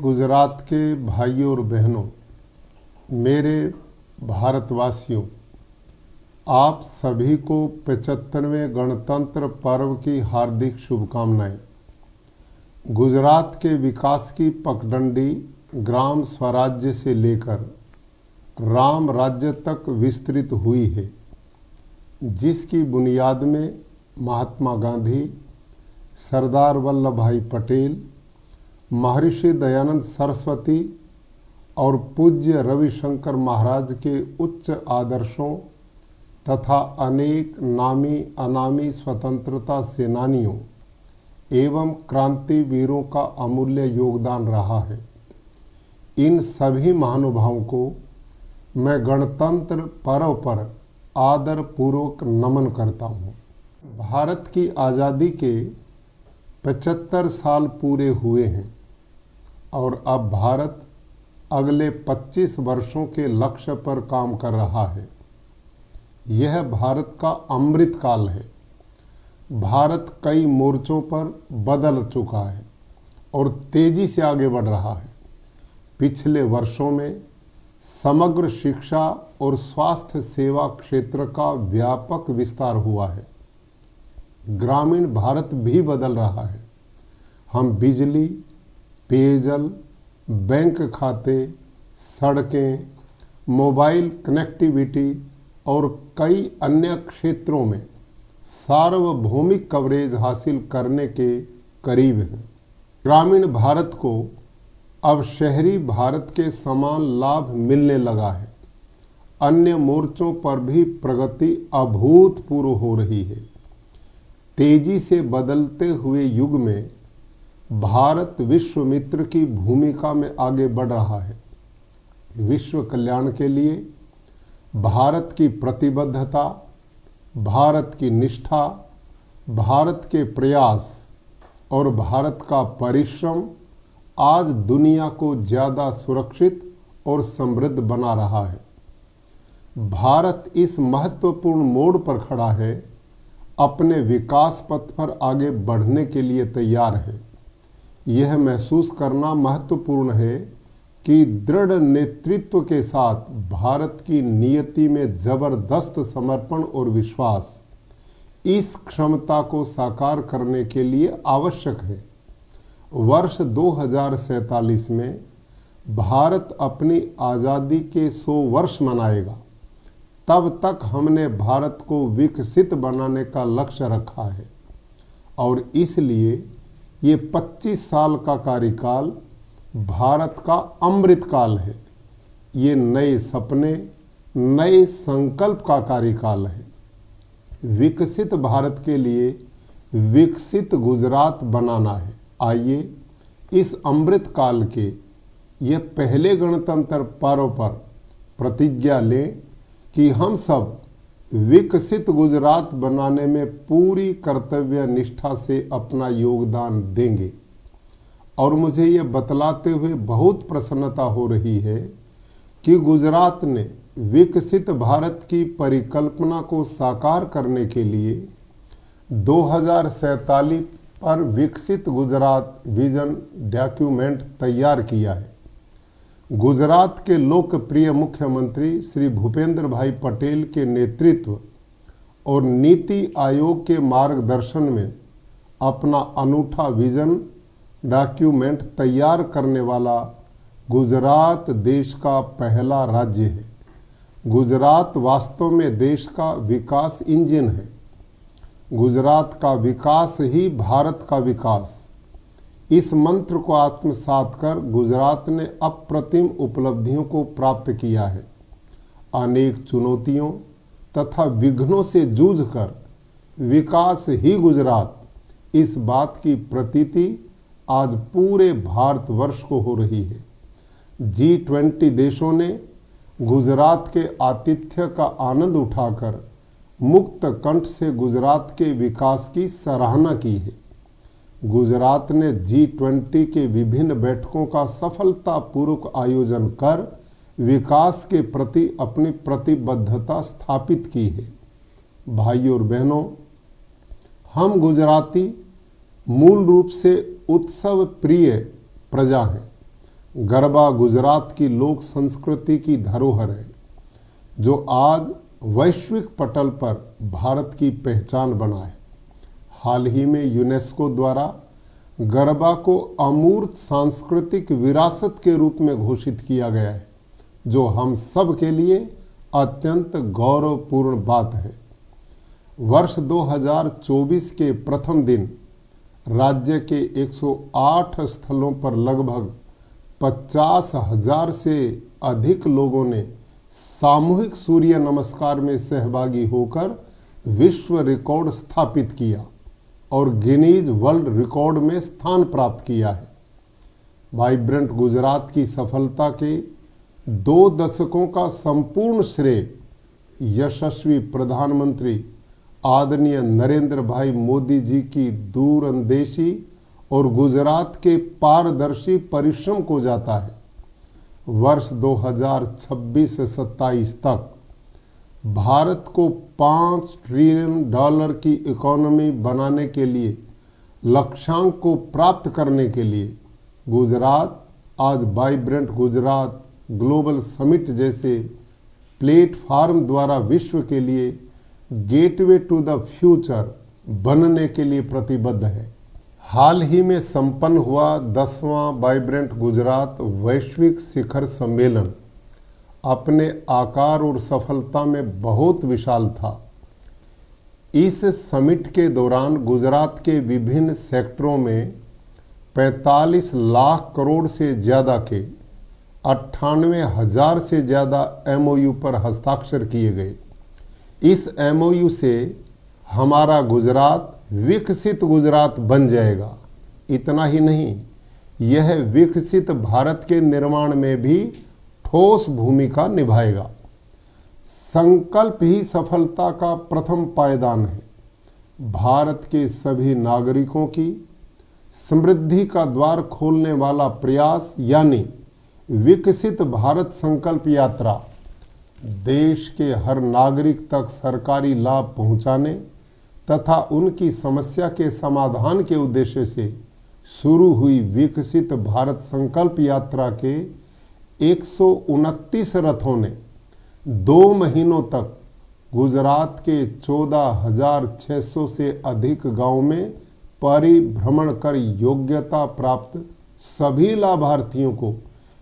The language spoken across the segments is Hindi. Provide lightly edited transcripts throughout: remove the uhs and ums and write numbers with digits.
गुजरात के भाइयों और बहनों, मेरे भारतवासियों, आप सभी को 75वें गणतंत्र पर्व की हार्दिक शुभकामनाएं। गुजरात के विकास की पगडंडी ग्राम स्वराज्य से लेकर राम राज्य तक विस्तृत हुई है, जिसकी बुनियाद में महात्मा गांधी, सरदार वल्लभ भाई पटेल, महर्षि दयानंद सरस्वती और पूज्य रविशंकर महाराज के उच्च आदर्शों तथा अनेक नामी अनामी स्वतंत्रता सेनानियों एवं क्रांतिवीरों का अमूल्य योगदान रहा है। इन सभी महानुभावों को मैं गणतंत्र पर्व पर आदरपूर्वक नमन करता हूँ। भारत की आज़ादी के 75 साल पूरे हुए हैं और अब भारत अगले 25 वर्षों के लक्ष्य पर काम कर रहा है। यह भारत का अमृत काल है। भारत कई मोर्चों पर बदल चुका है और तेजी से आगे बढ़ रहा है। पिछले वर्षों में समग्र शिक्षा और स्वास्थ्य सेवा क्षेत्र का व्यापक विस्तार हुआ है। ग्रामीण भारत भी बदल रहा है। हम बिजली, पेयजल, बैंक खाते, सड़कें, मोबाइल कनेक्टिविटी और कई अन्य क्षेत्रों में सार्वभौमिक कवरेज हासिल करने के करीब हैं। ग्रामीण भारत को अब शहरी भारत के समान लाभ मिलने लगा है। अन्य मोर्चों पर भी प्रगति अभूतपूर्व हो रही है। तेजी से बदलते हुए युग में भारत विश्व मित्र की भूमिका में आगे बढ़ रहा है। विश्व कल्याण के लिए भारत की प्रतिबद्धता, भारत की निष्ठा, भारत के प्रयास और भारत का परिश्रम आज दुनिया को ज़्यादा सुरक्षित और समृद्ध बना रहा है। भारत इस महत्वपूर्ण मोड़ पर खड़ा है, अपने विकास पथ पर आगे बढ़ने के लिए तैयार है। यह महसूस करना महत्वपूर्ण है कि दृढ़ नेतृत्व के साथ भारत की नियति में जबरदस्त समर्पण और विश्वास इस क्षमता को साकार करने के लिए आवश्यक है। वर्ष 2047 में भारत अपनी आज़ादी के 100 वर्ष मनाएगा। तब तक हमने भारत को विकसित बनाने का लक्ष्य रखा है और इसलिए ये 25 साल का कार्यकाल भारत का अमृत काल है। ये नए सपने, नए संकल्प का कार्यकाल है। विकसित भारत के लिए विकसित गुजरात बनाना है। आइए इस अमृत काल के ये पहले गणतंत्र पर्व पर प्रतिज्ञा लें कि हम सब विकसित गुजरात बनाने में पूरी कर्तव्य निष्ठा से अपना योगदान देंगे। और मुझे ये बतलाते हुए बहुत प्रसन्नता हो रही है कि गुजरात ने विकसित भारत की परिकल्पना को साकार करने के लिए 2047 पर विकसित गुजरात विजन डॉक्यूमेंट तैयार किया है। गुजरात के लोकप्रिय मुख्यमंत्री श्री भूपेंद्र भाई पटेल के नेतृत्व और नीति आयोग के मार्गदर्शन में अपना अनूठा विजन डॉक्यूमेंट तैयार करने वाला गुजरात देश का पहला राज्य है। गुजरात वास्तव में देश का विकास इंजन है। गुजरात का विकास ही भारत का विकास। इस मंत्र को आत्मसात कर गुजरात ने अप्रतिम उपलब्धियों को प्राप्त किया है। अनेक चुनौतियों तथा विघ्नों से जूझकर विकास ही गुजरात, इस बात की प्रतीति आज पूरे भारतवर्ष को हो रही है। G20 देशों ने गुजरात के आतिथ्य का आनंद उठाकर मुक्त कंठ से गुजरात के विकास की सराहना की है। गुजरात ने G20 के विभिन्न बैठकों का सफलतापूर्वक आयोजन कर विकास के प्रति अपनी प्रतिबद्धता स्थापित की है। भाइयों और बहनों, हम गुजराती मूल रूप से उत्सव प्रिय प्रजा हैं। गरबा गुजरात की लोक संस्कृति की धरोहर है जो आज वैश्विक पटल पर भारत की पहचान बना है। हाल ही में यूनेस्को द्वारा गरबा को अमूर्त सांस्कृतिक विरासत के रूप में घोषित किया गया है, जो हम सब के लिए अत्यंत गौरवपूर्ण बात है। वर्ष 2024 के प्रथम दिन राज्य के 108 स्थलों पर लगभग 50,000 से अधिक लोगों ने सामूहिक सूर्य नमस्कार में सहभागी होकर विश्व रिकॉर्ड स्थापित किया और गिनीज वर्ल्ड रिकॉर्ड में स्थान प्राप्त किया है। वाइब्रेंट गुजरात की सफलता के 2 दशकों का संपूर्ण श्रेय यशस्वी प्रधानमंत्री आदरणीय नरेंद्र भाई मोदी जी की दूरंदेशी और गुजरात के पारदर्शी परिश्रम को जाता है। वर्ष 2026 से 27 तक भारत को $5 ट्रिलियन की इकोनॉमी बनाने के लिए लक्ष्यांक को प्राप्त करने के लिए गुजरात आज वाइब्रेंट गुजरात ग्लोबल समिट जैसे प्लेटफॉर्म द्वारा विश्व के लिए गेटवे टू द फ्यूचर बनने के लिए प्रतिबद्ध है। हाल ही में संपन्न हुआ 10वां वाइब्रेंट गुजरात वैश्विक शिखर सम्मेलन अपने आकार और सफलता में बहुत विशाल था। इस समिट के दौरान गुजरात के विभिन्न सेक्टरों में 45 लाख करोड़ से ज़्यादा के 98,000 से ज़्यादा MOU पर हस्ताक्षर किए गए। इस MOU से हमारा गुजरात विकसित गुजरात बन जाएगा। इतना ही नहीं, यह विकसित भारत के निर्माण में भी ठोस भूमिका निभाएगा। संकल्प ही सफलता का प्रथम पायदान है। भारत के सभी नागरिकों की समृद्धि का द्वार खोलने वाला प्रयास यानी विकसित भारत संकल्प यात्रा देश के हर नागरिक तक सरकारी लाभ पहुंचाने तथा उनकी समस्या के समाधान के उद्देश्य से शुरू हुई विकसित भारत संकल्प यात्रा के 129 रथों ने 2 महीनों तक गुजरात के 14,600 से अधिक गांवों में परिभ्रमण कर योग्यता प्राप्त सभी लाभार्थियों को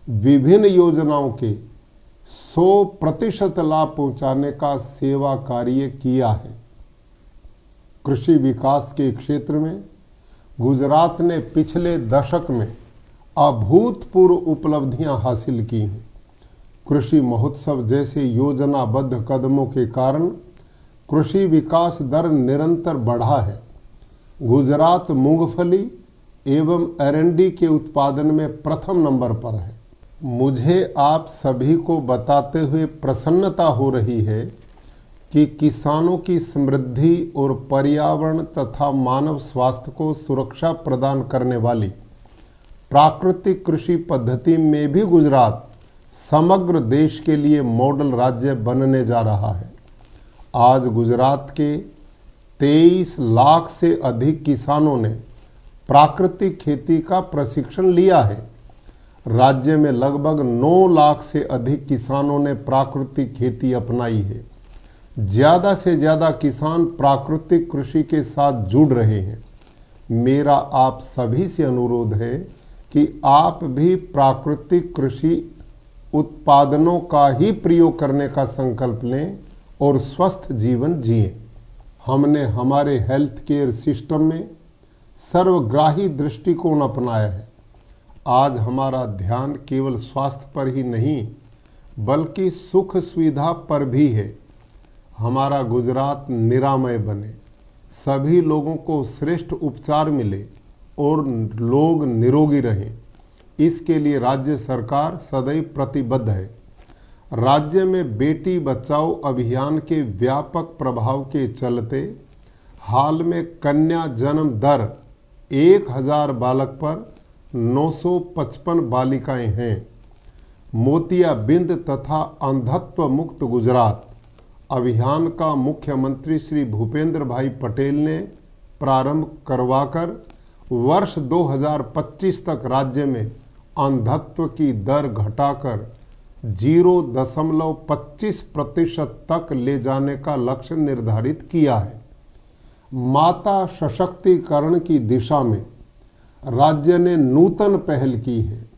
विभिन्न योजनाओं के 100% लाभ पहुंचाने का सेवा कार्य किया है। कृषि विकास के क्षेत्र में गुजरात ने पिछले दशक में अभूतपूर्व उपलब्धियां हासिल की हैं। कृषि महोत्सव जैसे योजनाबद्ध कदमों के कारण कृषि विकास दर निरंतर बढ़ा है। गुजरात मूंगफली एवं R&D के उत्पादन में प्रथम नंबर पर है। मुझे आप सभी को बताते हुए प्रसन्नता हो रही है कि किसानों की समृद्धि और पर्यावरण तथा मानव स्वास्थ्य को सुरक्षा प्रदान करने वाली प्राकृतिक कृषि पद्धति में भी गुजरात समग्र देश के लिए मॉडल राज्य बनने जा रहा है। आज गुजरात के 23 लाख से अधिक किसानों ने प्राकृतिक खेती का प्रशिक्षण लिया है। राज्य में लगभग 9 लाख से अधिक किसानों ने प्राकृतिक खेती अपनाई है। ज़्यादा से ज़्यादा किसान प्राकृतिक कृषि के साथ जुड़ रहे हैं। मेरा आप सभी से अनुरोध है कि आप भी प्राकृतिक कृषि उत्पादनों का ही प्रयोग करने का संकल्प लें और स्वस्थ जीवन जिएं। हमने हमारे हेल्थ केयर सिस्टम में सर्वग्राही दृष्टिकोण अपनाया है। आज हमारा ध्यान केवल स्वास्थ्य पर ही नहीं बल्कि सुख सुविधा पर भी है। हमारा गुजरात निरामय बने, सभी लोगों को श्रेष्ठ उपचार मिले और लोग निरोगी रहें, इसके लिए राज्य सरकार सदैव प्रतिबद्ध है। राज्य में बेटी बचाओ अभियान के व्यापक प्रभाव के चलते हाल में कन्या जन्म दर 1000 बालक पर 955 बालिकाएं हैं। मोतियाबिंद तथा अंधत्व मुक्त गुजरात अभियान का मुख्यमंत्री श्री भूपेंद्र भाई पटेल ने प्रारंभ करवाकर वर्ष 2025 तक राज्य में अंधत्व की दर घटाकर 0.25% तक ले जाने का लक्ष्य निर्धारित किया है। माता सशक्तिकरण की दिशा में राज्य ने नूतन पहल की है।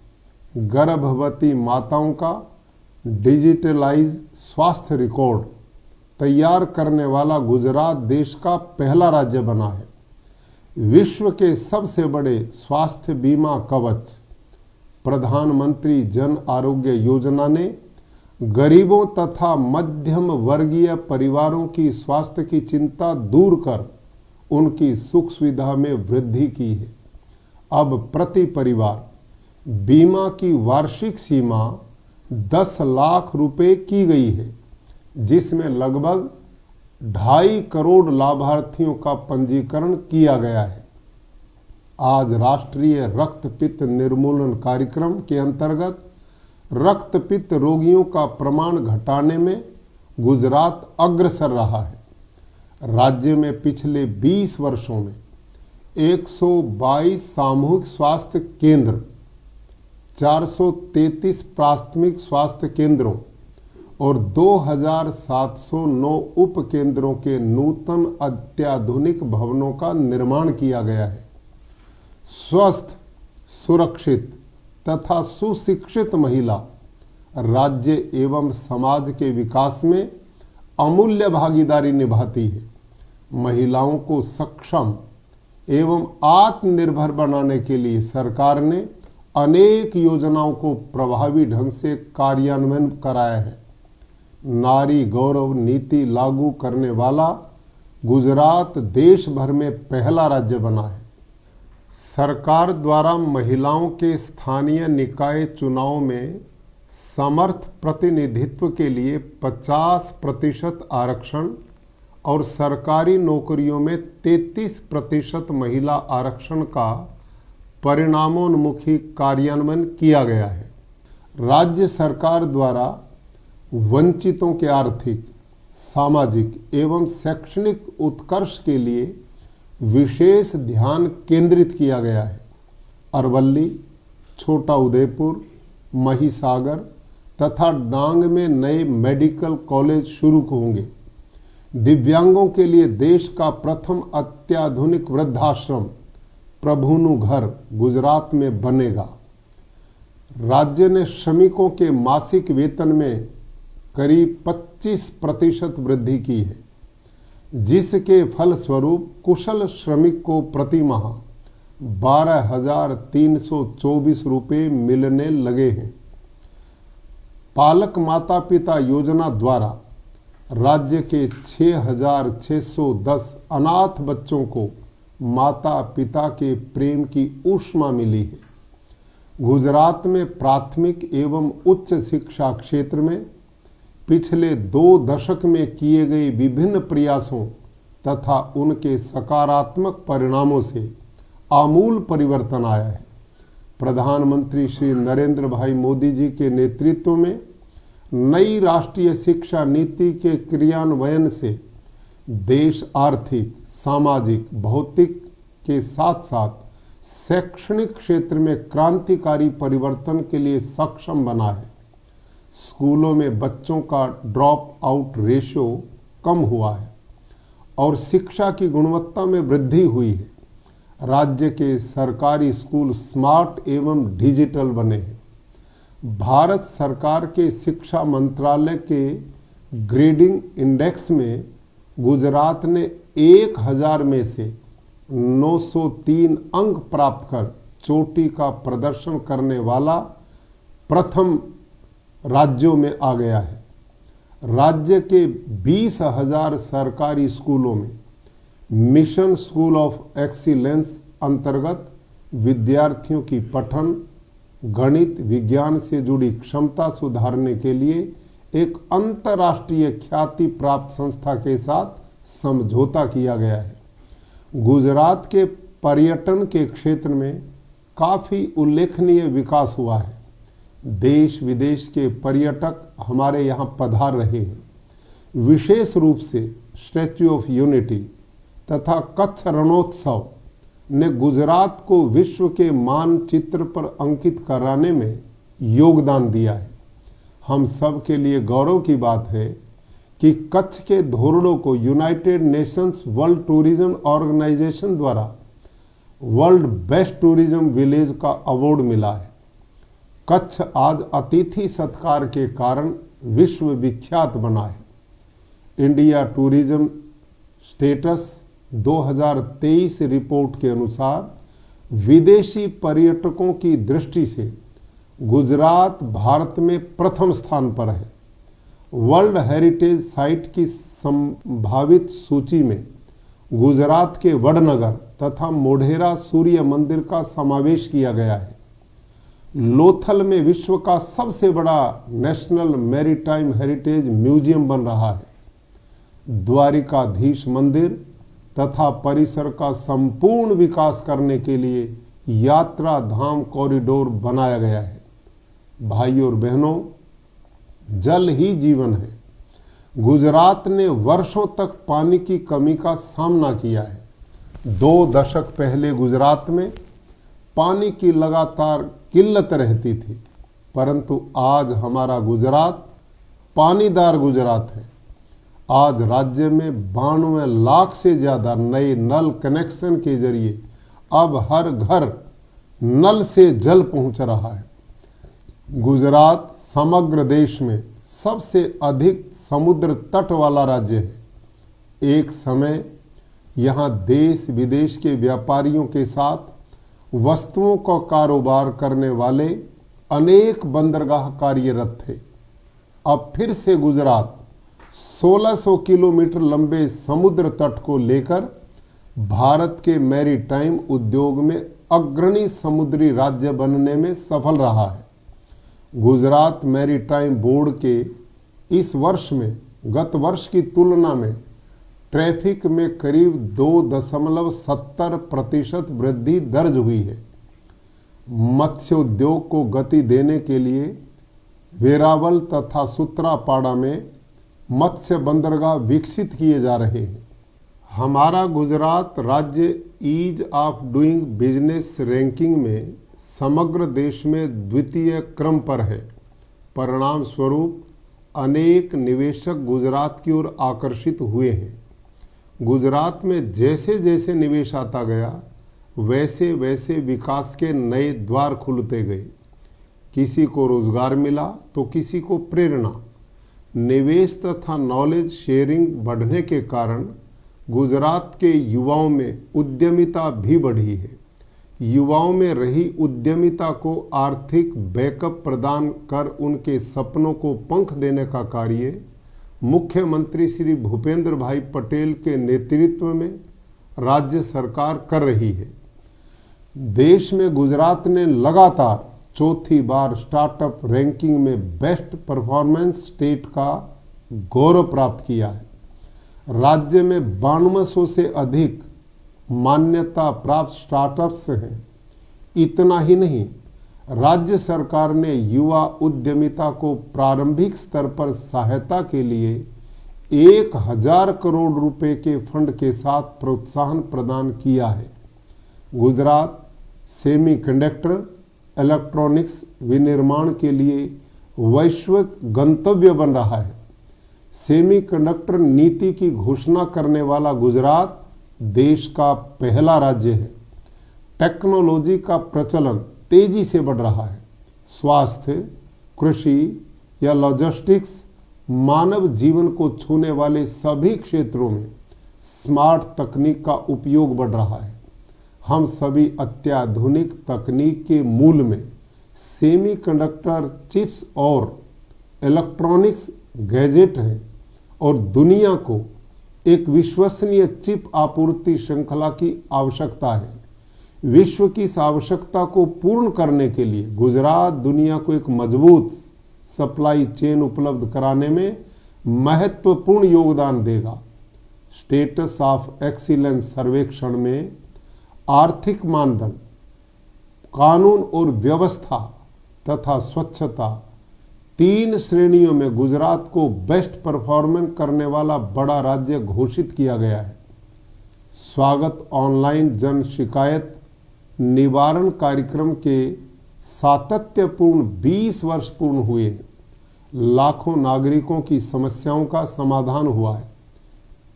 गर्भवती माताओं का डिजिटलाइज स्वास्थ्य रिकॉर्ड तैयार करने वाला गुजरात देश का पहला राज्य बना है। विश्व के सबसे बड़े स्वास्थ्य बीमा कवच प्रधानमंत्री जन आरोग्य योजना ने गरीबों तथा मध्यम वर्गीय परिवारों की स्वास्थ्य की चिंता दूर कर उनकी सुख सुविधा में वृद्धि की है। अब प्रति परिवार बीमा की वार्षिक सीमा 10 लाख रुपए की गई है, जिसमें लगभग 2.5 करोड़ लाभार्थियों का पंजीकरण किया गया है। आज राष्ट्रीय रक्तपित्त निर्मूलन कार्यक्रम के अंतर्गत रक्तपित्त रोगियों का प्रमाण घटाने में गुजरात अग्रसर रहा है। राज्य में पिछले 20 वर्षों में 122 सामूहिक स्वास्थ्य केंद्र, 433 प्राथमिक स्वास्थ्य केंद्रों और 2709 उप केंद्रों के नूतन अत्याधुनिक भवनों का निर्माण किया गया है। स्वस्थ, सुरक्षित तथा सुशिक्षित महिला राज्य एवं समाज के विकास में अमूल्य भागीदारी निभाती है। महिलाओं को सक्षम एवं आत्मनिर्भर बनाने के लिए सरकार ने अनेक योजनाओं को प्रभावी ढंग से कार्यान्वयन कराया है। नारी गौरव नीति लागू करने वाला गुजरात देश भर में पहला राज्य बना है। सरकार द्वारा महिलाओं के स्थानीय निकाय चुनाव में समर्थ प्रतिनिधित्व के लिए 50% आरक्षण और सरकारी नौकरियों में 33% महिला आरक्षण का परिणामोन्मुखी कार्यान्वयन किया गया है। राज्य सरकार द्वारा वंचितों के आर्थिक, सामाजिक एवं शैक्षणिक उत्कर्ष के लिए विशेष ध्यान केंद्रित किया गया है। अरवली, छोटा उदेपुर, महिसागर तथा डांग में नए मेडिकल कॉलेज शुरू होंगे। दिव्यांगों के लिए देश का प्रथम अत्याधुनिक वृद्धाश्रम प्रभुनु घर गुजरात में बनेगा। राज्य ने श्रमिकों के मासिक वेतन में करीब 25% वृद्धि की है, जिसके फलस्वरूप कुशल श्रमिक को प्रति माह 12,324 रुपये मिलने लगे हैं। पालक माता पिता योजना द्वारा राज्य के 6,610 अनाथ बच्चों को माता पिता के प्रेम की ऊष्मा मिली है। गुजरात में प्राथमिक एवं उच्च शिक्षा क्षेत्र में पिछले 2 दशक में किए गए विभिन्न प्रयासों तथा उनके सकारात्मक परिणामों से आमूल परिवर्तन आया है। प्रधानमंत्री श्री नरेंद्र भाई मोदी जी के नेतृत्व में नई राष्ट्रीय शिक्षा नीति के क्रियान्वयन से देश आर्थिक, सामाजिक, भौतिक के साथ साथ शैक्षणिक क्षेत्र में क्रांतिकारी परिवर्तन के लिए सक्षम बना है। स्कूलों में बच्चों का ड्रॉप आउट रेशियो कम हुआ है और शिक्षा की गुणवत्ता में वृद्धि हुई है। राज्य के सरकारी स्कूल स्मार्ट एवं डिजिटल बने हैं। भारत सरकार के शिक्षा मंत्रालय के ग्रेडिंग इंडेक्स में गुजरात ने 1000 में से 903 अंक प्राप्त कर चोटी का प्रदर्शन करने वाला प्रथम राज्यों में आ गया है। राज्य के 20,000 सरकारी स्कूलों में मिशन स्कूल ऑफ एक्सीलेंस अंतर्गत विद्यार्थियों की पठन, गणित, विज्ञान से जुड़ी क्षमता सुधारने के लिए एक अंतर्राष्ट्रीय ख्याति प्राप्त संस्था के साथ समझौता किया गया है। गुजरात के पर्यटन के क्षेत्र में काफ़ी उल्लेखनीय विकास हुआ है। देश विदेश के पर्यटक हमारे यहाँ पधार रहे हैं। विशेष रूप से स्टैच्यू ऑफ यूनिटी तथा कच्छ रणोत्सव ने गुजरात को विश्व के मानचित्र पर अंकित कराने में योगदान दिया है। हम सब के लिए गौरव की बात है कि कच्छ के धोरडों को United Nations World Tourism Organization द्वारा वर्ल्ड बेस्ट टूरिज्म विलेज का अवार्ड मिला है। कच्छ आज अतिथि सत्कार के कारण विश्व विख्यात बना है। इंडिया टूरिज्म स्टेटस 2023 रिपोर्ट के अनुसार विदेशी पर्यटकों की दृष्टि से गुजरात भारत में प्रथम स्थान पर है। वर्ल्ड हेरिटेज साइट की संभावित सूची में गुजरात के वडनगर तथा मोढेरा सूर्य मंदिर का समावेश किया गया है। लोथल में विश्व का सबसे बड़ा नेशनल मैरीटाइम हेरिटेज म्यूजियम बन रहा है। द्वारिकाधीश मंदिर तथा परिसर का संपूर्ण विकास करने के लिए यात्रा धाम कॉरिडोर बनाया गया है। भाइयों और बहनों, जल ही जीवन है। गुजरात ने वर्षों तक पानी की कमी का सामना किया है। 2 दशक पहले गुजरात में पानी की लगातार किल्लत रहती थी, परंतु आज हमारा गुजरात पानीदार गुजरात है। आज राज्य में 92 लाख से ज़्यादा नए नल कनेक्शन के जरिए अब हर घर नल से जल पहुंच रहा है। गुजरात समग्र देश में सबसे अधिक समुद्र तट वाला राज्य है। एक समय यहाँ देश विदेश के व्यापारियों के साथ वस्तुओं का कारोबार करने वाले अनेक बंदरगाह कार्यरत थे। अब फिर से गुजरात 1600 किलोमीटर लंबे समुद्र तट को लेकर भारत के मैरीटाइम उद्योग में अग्रणी समुद्री राज्य बनने में सफल रहा है। गुजरात मैरीटाइम बोर्ड के इस वर्ष में गत वर्ष की तुलना में ट्रैफिक में करीब 2.70% वृद्धि दर्ज हुई है। मत्स्य उद्योग को गति देने के लिए वेरावल तथा सूत्रापाड़ा में मत्स्य बंदरगाह विकसित किए जा रहे हैं। हमारा गुजरात राज्य ease of doing business ranking में समग्र देश में द्वितीय क्रम पर है। परिणाम स्वरूप अनेक निवेशक गुजरात की ओर आकर्षित हुए हैं। गुजरात में जैसे जैसे निवेश आता गया, वैसे वैसे विकास के नए द्वार खुलते गए। किसी को रोजगार मिला तो किसी को प्रेरणा। निवेश तथा नॉलेज शेयरिंग बढ़ने के कारण गुजरात के युवाओं में उद्यमिता भी बढ़ी है। युवाओं में रही उद्यमिता को आर्थिक बैकअप प्रदान कर उनके सपनों को पंख देने का कार्य मुख्यमंत्री श्री भूपेंद्र भाई पटेल के नेतृत्व में राज्य सरकार कर रही है। देश में गुजरात ने लगातार चौथी बार स्टार्टअप रैंकिंग में बेस्ट परफॉर्मेंस स्टेट का गौरव प्राप्त किया है। राज्य में 9200 से अधिक मान्यता प्राप्त स्टार्टअप्स हैं। इतना ही नहीं, राज्य सरकार ने युवा उद्यमिता को प्रारंभिक स्तर पर सहायता के लिए 1000 करोड़ रुपए के फंड के साथ प्रोत्साहन प्रदान किया है। गुजरात सेमीकंडक्टर इलेक्ट्रॉनिक्स विनिर्माण के लिए वैश्विक गंतव्य बन रहा है। सेमीकंडक्टर नीति की घोषणा करने वाला गुजरात देश का पहला राज्य है। टेक्नोलॉजी का प्रचलन तेजी से बढ़ रहा है। स्वास्थ्य, कृषि या लॉजिस्टिक्स, मानव जीवन को छूने वाले सभी क्षेत्रों में स्मार्ट तकनीक का उपयोग बढ़ रहा है। हम सभी अत्याधुनिक तकनीक के मूल में सेमीकंडक्टर चिप्स और इलेक्ट्रॉनिक्स गैजेट हैं और दुनिया को एक विश्वसनीय चिप आपूर्ति श्रृंखला की आवश्यकता है। विश्व की इस आवश्यकता को पूर्ण करने के लिए गुजरात दुनिया को एक मजबूत सप्लाई चेन उपलब्ध कराने में महत्वपूर्ण योगदान देगा। स्टेटस ऑफ एक्सीलेंस सर्वेक्षण में आर्थिक मानदंड, कानून और व्यवस्था तथा स्वच्छता 3 श्रेणियों में गुजरात को बेस्ट परफॉर्मेंस करने वाला बड़ा राज्य घोषित किया गया है। स्वागत ऑनलाइन जन शिकायत निवारण कार्यक्रम के सातत्यपूर्ण 20 वर्ष पूर्ण हुए हैं। लाखों नागरिकों की समस्याओं का समाधान हुआ है।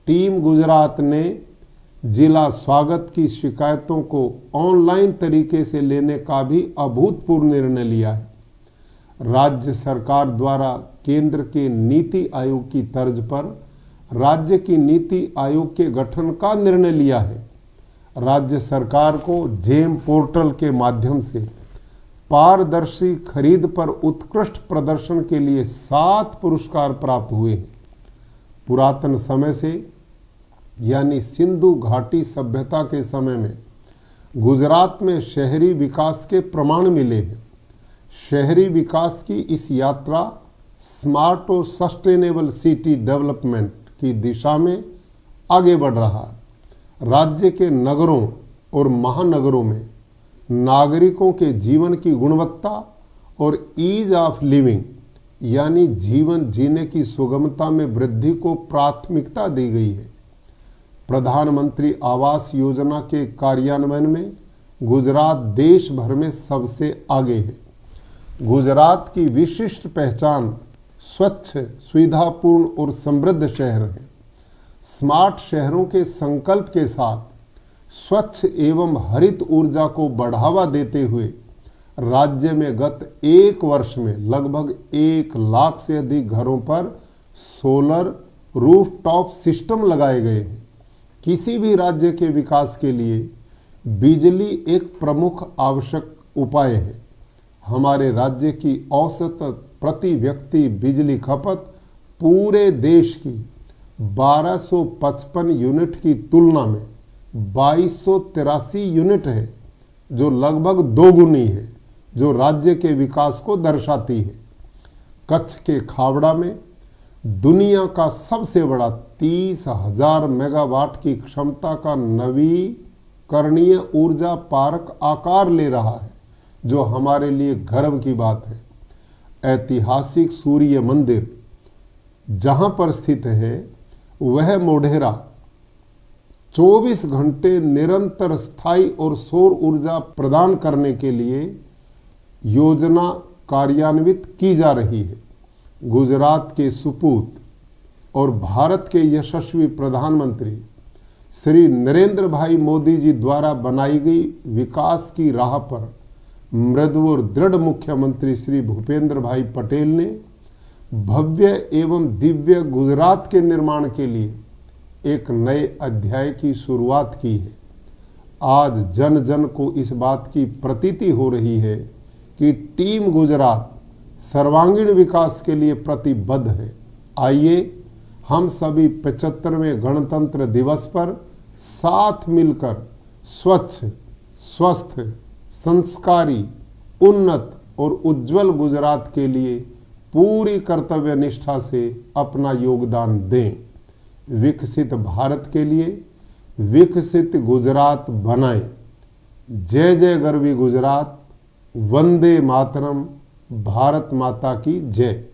टीम गुजरात ने जिला स्वागत की शिकायतों को ऑनलाइन तरीके से लेने का भी अभूतपूर्व निर्णय लिया है। राज्य सरकार द्वारा केंद्र के नीति आयोग की तर्ज पर राज्य की नीति आयोग के गठन का निर्णय लिया है। राज्य सरकार को जेम पोर्टल के माध्यम से पारदर्शी खरीद पर उत्कृष्ट प्रदर्शन के लिए 7 पुरस्कार प्राप्त हुए हैं। पुरातन समय से यानी सिंधु घाटी सभ्यता के समय में गुजरात में शहरी विकास के प्रमाण मिले हैं। शहरी विकास की इस यात्रा स्मार्ट और सस्टेनेबल सिटी डेवलपमेंट की दिशा में आगे बढ़ रहा है। राज्य के नगरों और महानगरों में नागरिकों के जीवन की गुणवत्ता और ईज ऑफ लिविंग यानी जीवन जीने की सुगमता में वृद्धि को प्राथमिकता दी गई है। प्रधानमंत्री आवास योजना के कार्यान्वयन में गुजरात देश भर में सबसे आगे है। गुजरात की विशिष्ट पहचान स्वच्छ, सुविधापूर्ण और समृद्ध शहर है। स्मार्ट शहरों के संकल्प के साथ स्वच्छ एवं हरित ऊर्जा को बढ़ावा देते हुए राज्य में गत 1 वर्ष में लगभग 1 लाख से अधिक घरों पर सोलर रूफटॉप सिस्टम लगाए गए हैं। किसी भी राज्य के विकास के लिए बिजली एक प्रमुख आवश्यक उपाय है। हमारे राज्य की औसत प्रति व्यक्ति बिजली खपत पूरे देश की 1255 यूनिट की तुलना में 2283 यूनिट है, जो लगभग दोगुनी है, जो राज्य के विकास को दर्शाती है। कच्छ के खावड़ा में दुनिया का सबसे बड़ा 30,000 मेगावाट की क्षमता का नवीकरणीय ऊर्जा पार्क आकार ले रहा है, जो हमारे लिए गर्व की बात है। ऐतिहासिक सूर्य मंदिर जहां पर स्थित है वह मोढेरा 24 घंटे निरंतर स्थायी और सौर ऊर्जा प्रदान करने के लिए योजना कार्यान्वित की जा रही है। गुजरात के सुपूत और भारत के यशस्वी प्रधानमंत्री श्री नरेंद्र भाई मोदी जी द्वारा बनाई गई विकास की राह पर मृदु और दृढ़ मुख्यमंत्री श्री भूपेंद्र भाई पटेल ने भव्य एवं दिव्य गुजरात के निर्माण के लिए एक नए अध्याय की शुरुआत की है। आज जन जन को इस बात की प्रतीति हो रही है कि टीम गुजरात सर्वांगीण विकास के लिए प्रतिबद्ध है। आइए हम सभी 75वें गणतंत्र दिवस पर साथ मिलकर स्वच्छ, स्वस्थ, संस्कारी, उन्नत और उज्जवल गुजरात के लिए पूरी कर्तव्य निष्ठा से अपना योगदान दें। विकसित भारत के लिए विकसित गुजरात बनाएं। जय जय गरवी गुजरात। वंदे मातरम। भारत माता की जय।